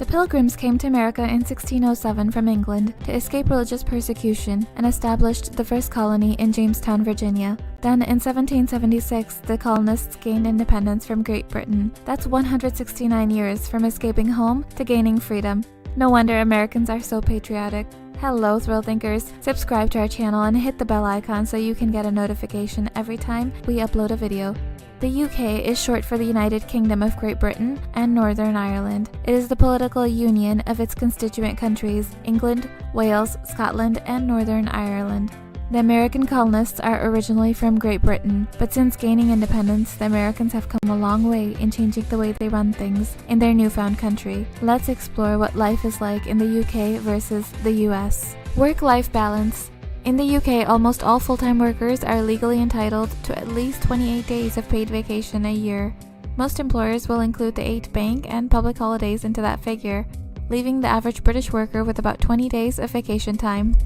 The Pilgrims came to America in 1607 from England to escape religious persecution and established the first colony in Jamestown, Virginia. Then, in 1776, the colonists gained independence from Great Britain. That's 169 years from escaping home to gaining freedom. No wonder Americans are so patriotic. Hello, thrill thinkers. Subscribe to our channel and hit the bell icon so you can get a notification every time we upload a video. The UK is short for the United Kingdom of Great Britain and Northern Ireland. It is the political union of its constituent countries, England, Wales, Scotland, and Northern Ireland. The American colonists are originally from Great Britain, but since gaining independence, the Americans have come a long way in changing the way they run things in their newfound country. Let's explore what life is like in the UK versus the US. Work-life balance. In the UK, almost all full-time workers are legally entitled to at least 28 days of paid vacation a year. Most employers will include the 8 bank and public holidays into that figure, leaving the average British worker with about 20 days of vacation time.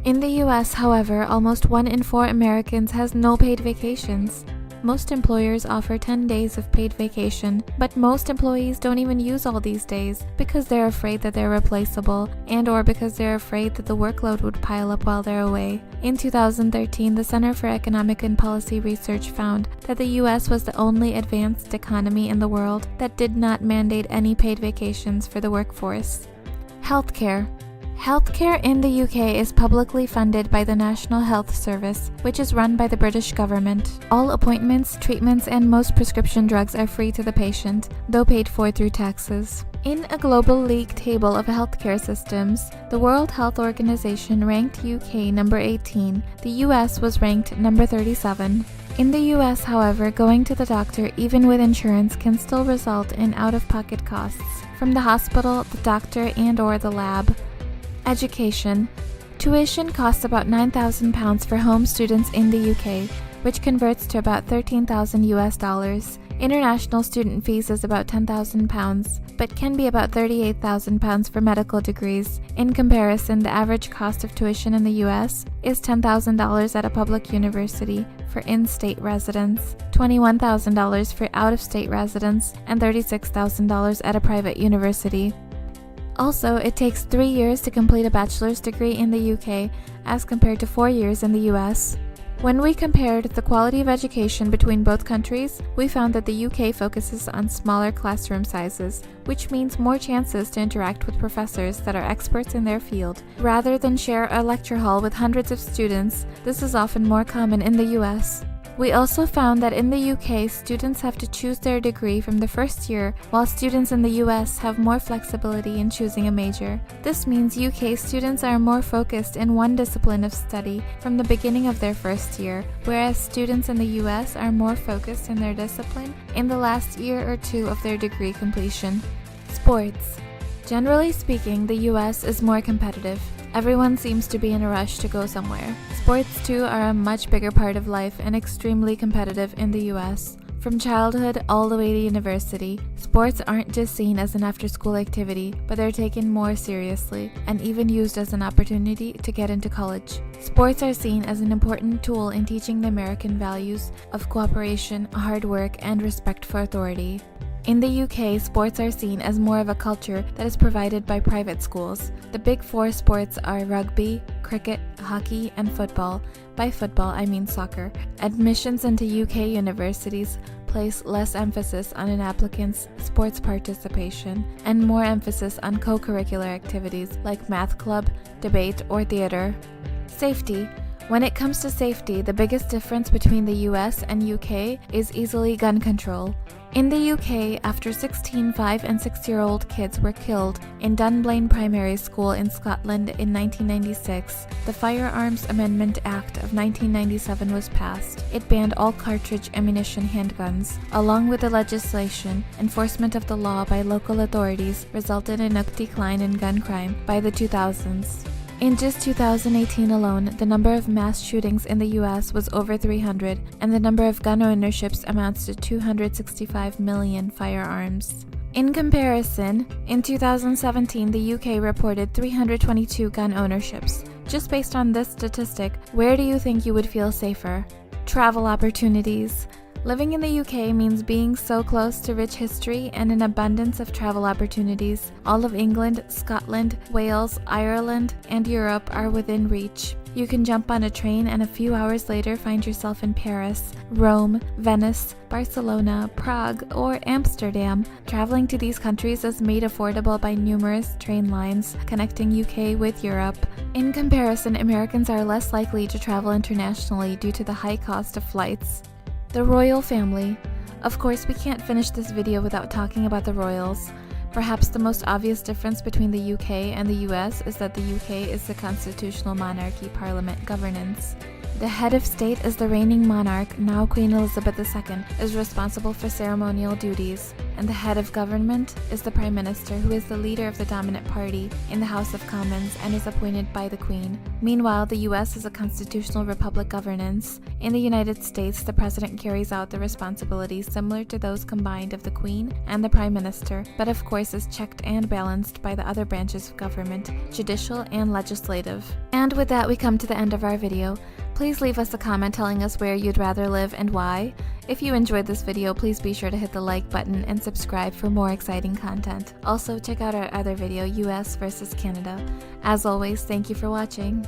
In the US, however, almost 1 in 4 Americans has no paid vacations. Most employers offer 10 days of paid vacation, but most employees don't even use all these days because they're afraid that they're replaceable and/or because they're afraid that the workload would pile up while they're away. In 2013, the Center for Economic and Policy Research found that the US was the only advanced economy in the world that did not mandate any paid vacations for the workforce. Healthcare. Healthcare in the UK is publicly funded by the National Health Service, which is run by the British government. All appointments, treatments, and most prescription drugs are free to the patient, though paid for through taxes. In a global league table of healthcare systems, the World Health Organization ranked UK number 18. The US was ranked number 37. In the US, however, going to the doctor, even with insurance, can still result in out-of-pocket costs from the hospital, the doctor, and/or the lab. Education. Tuition costs about £9,000 for home students in the UK, which converts to about $13,000 US. International student fees is about £10,000, but can be about £38,000 for medical degrees. In comparison, the average cost of tuition in the US is $10,000 at a public university for in-state residents, $21,000 for out-of-state residents, and $36,000 at a private university. Also, it takes 3 years to complete a bachelor's degree in the UK as compared to 4 years in the US. When we compared the quality of education between both countries, we found that the UK focuses on smaller classroom sizes, which means more chances to interact with professors that are experts in their field. Rather than share a lecture hall with hundreds of students, this is often more common in the US. We also found that in the UK, students have to choose their degree from the first year, while students in the US have more flexibility in choosing a major. This means UK students are more focused in one discipline of study from the beginning of their first year, whereas students in the US are more focused in their discipline in the last year or 2 of their degree completion. Sports. Generally speaking, the US is more competitive. Everyone seems to be in a rush to go somewhere. Sports, too, are a much bigger part of life and extremely competitive in the US. From childhood all the way to university, sports aren't just seen as an after-school activity, but they're taken more seriously and even used as an opportunity to get into college. Sports are seen as an important tool in teaching the American values of cooperation, hard work, and respect for authority. In the UK, sports are seen as more of a culture that is provided by private schools. The big 4 sports are rugby, cricket, hockey, and football. By football, I mean soccer. Admissions into UK universities place less emphasis on an applicant's sports participation and more emphasis on co-curricular activities like math club, debate, or theater. Safety. When it comes to safety, the biggest difference between the US and UK is easily gun control. In the UK, after 16 5- and 6-year-old kids were killed in Dunblane Primary School in Scotland in 1996, the Firearms Amendment Act of 1997 was passed. It banned all cartridge ammunition handguns. Along with the legislation, enforcement of the law by local authorities resulted in a decline in gun crime by the 2000s. In just 2018 alone, the number of mass shootings in the US was over 300, and the number of gun ownerships amounts to 265 million firearms. In comparison, in 2017, the UK reported 322 gun ownerships. Just based on this statistic, where do you think you would feel safer? Travel opportunities. Living in the UK means being so close to rich history and an abundance of travel opportunities. All of England, Scotland, Wales, Ireland, and Europe are within reach. You can jump on a train and a few hours later find yourself in Paris, Rome, Venice, Barcelona, Prague, or Amsterdam. Traveling to these countries is made affordable by numerous train lines connecting UK with Europe. In comparison, Americans are less likely to travel internationally due to the high cost of flights. The royal family. Of course, we can't finish this video without talking about the royals. Perhaps the most obvious difference between the UK and the US is that the UK is the constitutional monarchy parliament governance. The head of state is the reigning monarch, now Queen Elizabeth II, is responsible for ceremonial duties, and the head of government is the Prime Minister, who is the leader of the dominant party in the House of Commons and is appointed by the Queen. Meanwhile, the US is a constitutional republic governance. In the United States, the President carries out the responsibilities similar to those combined of the Queen and the Prime Minister, but of course is checked and balanced by the other branches of government, judicial and legislative. And with that, we come to the end of our video. Please leave us a comment telling us where you'd rather live and why. If you enjoyed this video, please be sure to hit the like button and subscribe for more exciting content. Also, check out our other video, US versus Canada. As always, thank you for watching.